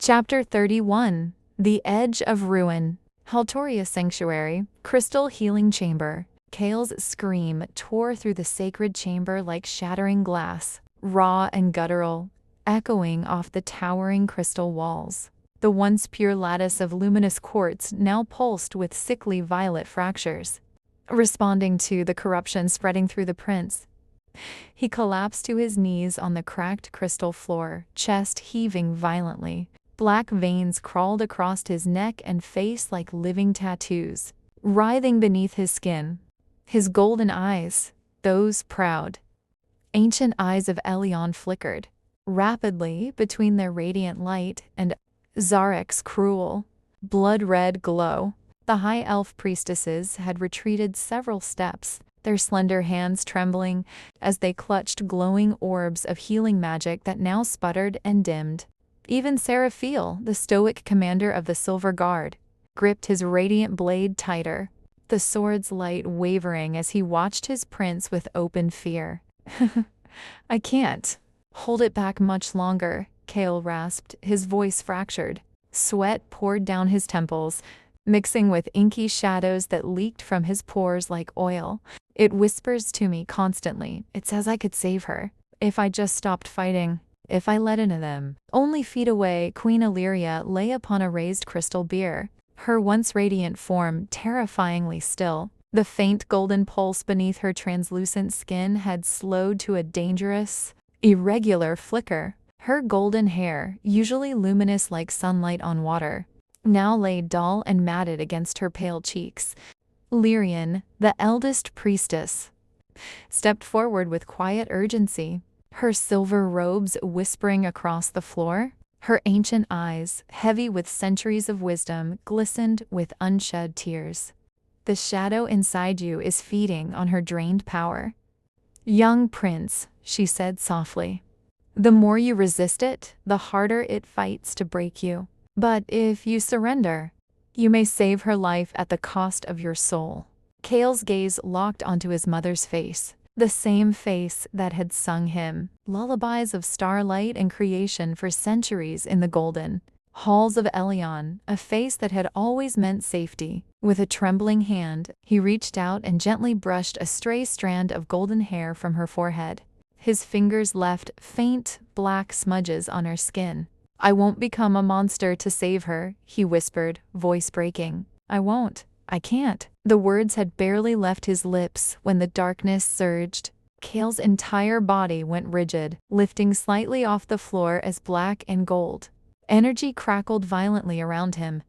Chapter 31. The Edge of Ruin. Haltoria Sanctuary, Crystal Healing Chamber. Kale's scream tore through the sacred chamber like shattering glass, raw and guttural, echoing off the towering crystal walls. The once pure lattice of luminous quartz now pulsed with sickly violet fractures, responding to the corruption spreading through the prince. He collapsed to his knees on the cracked crystal floor, chest heaving violently. Black veins crawled across his neck and face like living tattoos, writhing beneath his skin. His golden eyes, those proud, ancient eyes of Elion, flickered rapidly between their radiant light and Zarek's cruel, blood-red glow. The high elf priestesses had retreated several steps, their slender hands trembling as they clutched glowing orbs of healing magic that now sputtered and dimmed. Even Seraphiel, the stoic commander of the Silver Guard, gripped his radiant blade tighter, the sword's light wavering as he watched his prince with open fear. "I can't hold it back much longer," Kale rasped, his voice fractured. Sweat poured down his temples, mixing with inky shadows that leaked from his pores like oil. "It whispers to me constantly. It says I could save her. If I just stopped fighting. If I let into them." Only feet away, Queen Illyria lay upon a raised crystal bier, her once radiant form terrifyingly still. The faint golden pulse beneath her translucent skin had slowed to a dangerous, irregular flicker. Her golden hair, usually luminous like sunlight on water, now lay dull and matted against her pale cheeks. Lyrian, the eldest priestess, stepped forward with quiet urgency, her silver robes whispering across the floor. Her ancient eyes, heavy with centuries of wisdom, glistened with unshed tears. "The shadow inside you is feeding on her drained power. Young prince," she said softly. "The more you resist it, the harder it fights to break you. But if you surrender, you may save her life at the cost of your soul." Kale's gaze locked onto his mother's face, the same face that had sung him lullabies of starlight and creation for centuries in the golden halls of Elion, a face that had always meant safety. With a trembling hand, he reached out and gently brushed a stray strand of golden hair from her forehead. His fingers left faint, black smudges on her skin. "I won't become a monster to save her," he whispered, voice breaking. "I won't. I can't." The words had barely left his lips when the darkness surged. Kale's entire body went rigid, lifting slightly off the floor as black and gold energy crackled violently around him.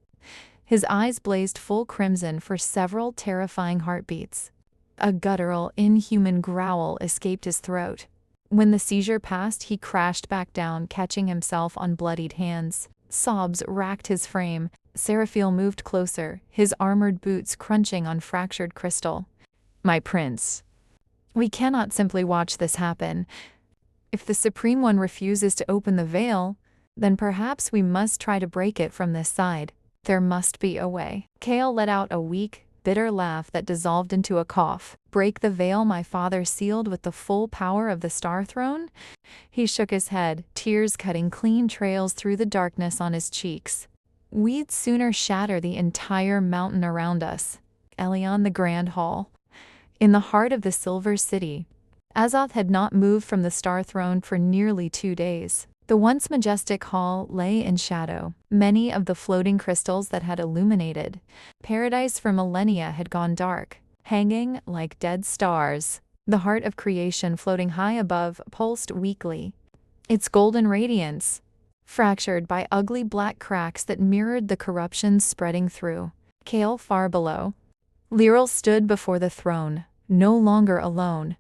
His eyes blazed full crimson for several terrifying heartbeats. A guttural, inhuman growl escaped his throat. When the seizure passed, he crashed back down, catching himself on bloodied hands. Sobs racked his frame. Seraphiel moved closer, his armored boots crunching on fractured crystal. "My prince, we cannot simply watch this happen. If the Supreme One refuses to open the veil, then perhaps we must try to break it from this side. There must be a way." Kale let out a weak, bitter laugh that dissolved into a cough. "Break the veil my father sealed with the full power of the Star Throne?" He shook his head, tears cutting clean trails through the darkness on his cheeks. "We'd sooner shatter the entire mountain around us." Elion, the Grand Hall. In the heart of the Silver City, Azoth had not moved from the Star Throne for nearly 2 days. The once majestic hall lay in shadow. Many of the floating crystals that had illuminated paradise for millennia had gone dark, hanging like dead stars. The heart of creation floating high above pulsed weakly, its golden radiance fractured by ugly black cracks that mirrored the corruption spreading through. Kale far below. Lyral stood before the throne, no longer alone.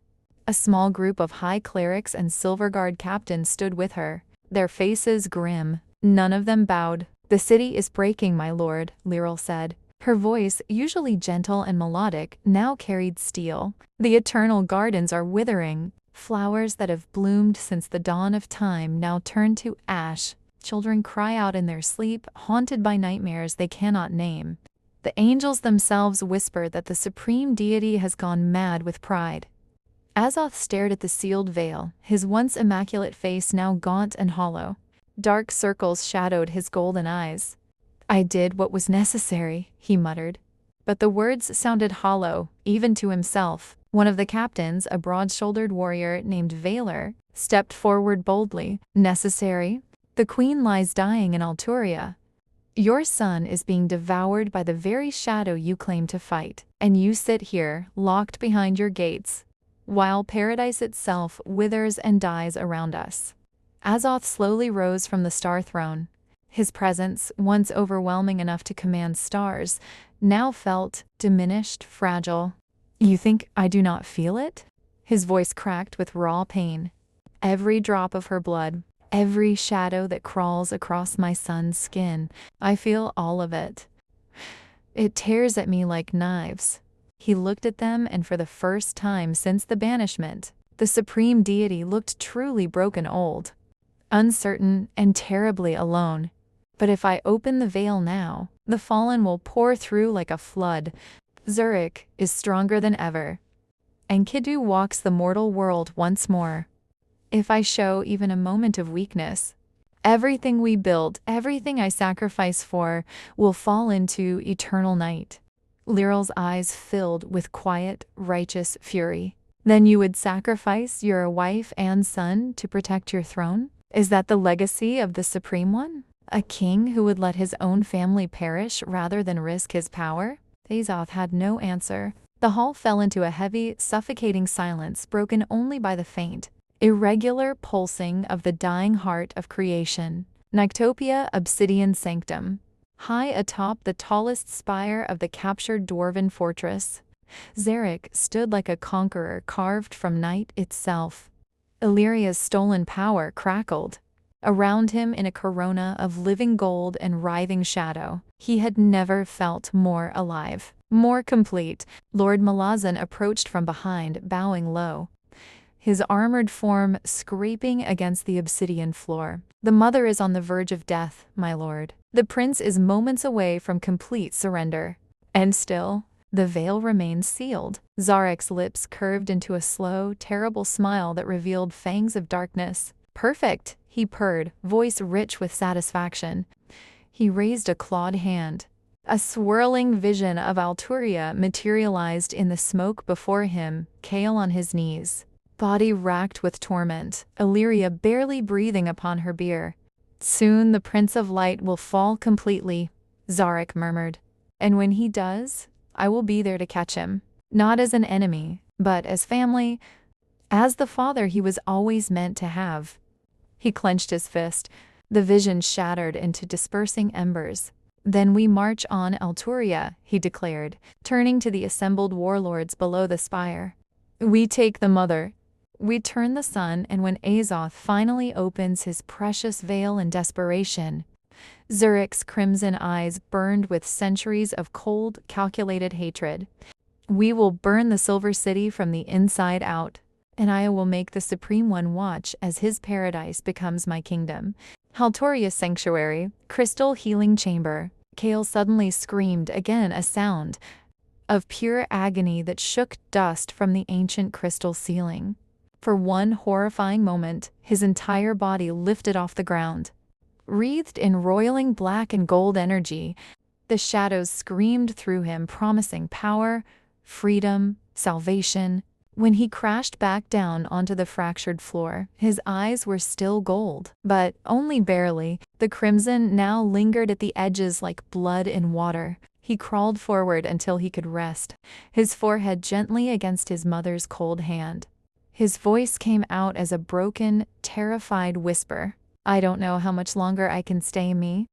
A small group of high clerics and Silver Guard captains stood with her, their faces grim. None of them bowed. "The city is breaking, my lord," Lyral said. Her voice, usually gentle and melodic, now carried steel. "The eternal gardens are withering. Flowers that have bloomed since the dawn of time now turn to ash. Children cry out in their sleep, haunted by nightmares they cannot name. The angels themselves whisper that the supreme deity has gone mad with pride." Azoth stared at the sealed veil, his once immaculate face now gaunt and hollow. Dark circles shadowed his golden eyes. I did what was necessary, he muttered. But the words sounded hollow, even to himself. One of the captains, a broad-shouldered warrior named Valor, stepped forward boldly. Necessary? The queen lies dying in Alturia. Your son is being devoured by the very shadow you claim to fight, and you sit here, locked behind your gates, while paradise itself withers and dies around us. Azoth slowly rose from the star throne. His presence, once overwhelming enough to command stars, now felt diminished, fragile. You think I do not feel it? His voice cracked with raw pain. Every drop of her blood, every shadow that crawls across my son's skin, I feel all of it. It tears at me like knives. He looked at them, and for the first time since the banishment, the supreme deity looked truly broken old, uncertain and terribly alone. But if I open the veil now, the fallen will pour through like a flood. Zurich is stronger than ever. Enkidu walks the mortal world once more. If I show even a moment of weakness, everything we build, everything I sacrifice for, will fall into eternal night. Lirel's eyes filled with quiet, righteous fury. Then you would sacrifice your wife and son to protect your throne? Is that the legacy of the Supreme One? A king who would let his own family perish rather than risk his power? Azoth had no answer. The hall fell into a heavy, suffocating silence broken only by the faint, irregular pulsing of the dying heart of creation. Nyctopia Obsidian Sanctum. High atop the tallest spire of the captured dwarven fortress, Zarek stood like a conqueror carved from night itself. Illyria's stolen power crackled. Around him, in a corona of living gold and writhing shadow, he had never felt more alive, more complete. Lord Malazan approached from behind, bowing low, his armored form scraping against the obsidian floor. The mother is on the verge of death, my lord. The prince is moments away from complete surrender. And still, the veil remains sealed. Zarek's lips curved into a slow, terrible smile that revealed fangs of darkness. Perfect, he purred, voice rich with satisfaction. He raised a clawed hand. A swirling vision of Alturia materialized in the smoke before him, Kale on his knees, body racked with torment, Illyria barely breathing upon her bier. Soon the Prince of Light will fall completely, Zarek murmured. And when he does, I will be there to catch him. Not as an enemy, but as family, as the father he was always meant to have. He clenched his fist. The vision shattered into dispersing embers. Then we march on Alturia, he declared, turning to the assembled warlords below the spire. We take the mother. We turn the son, and when Azoth finally opens his precious veil in desperation, Zurich's crimson eyes burned with centuries of cold, calculated hatred. We will burn the Silver City from the inside out, and I will make the Supreme One watch as his paradise becomes my kingdom. Haltoria's sanctuary, crystal healing chamber. Kale suddenly screamed again, a sound of pure agony that shook dust from the ancient crystal ceiling. For one horrifying moment, his entire body lifted off the ground. Wreathed in roiling black and gold energy, the shadows screamed through him, promising power, freedom, salvation. When he crashed back down onto the fractured floor, his eyes were still gold, but only barely. The crimson now lingered at the edges like blood in water. He crawled forward until he could rest, his forehead gently against his mother's cold hand. His voice came out as a broken, terrified whisper. I don't know how much longer I can stay me.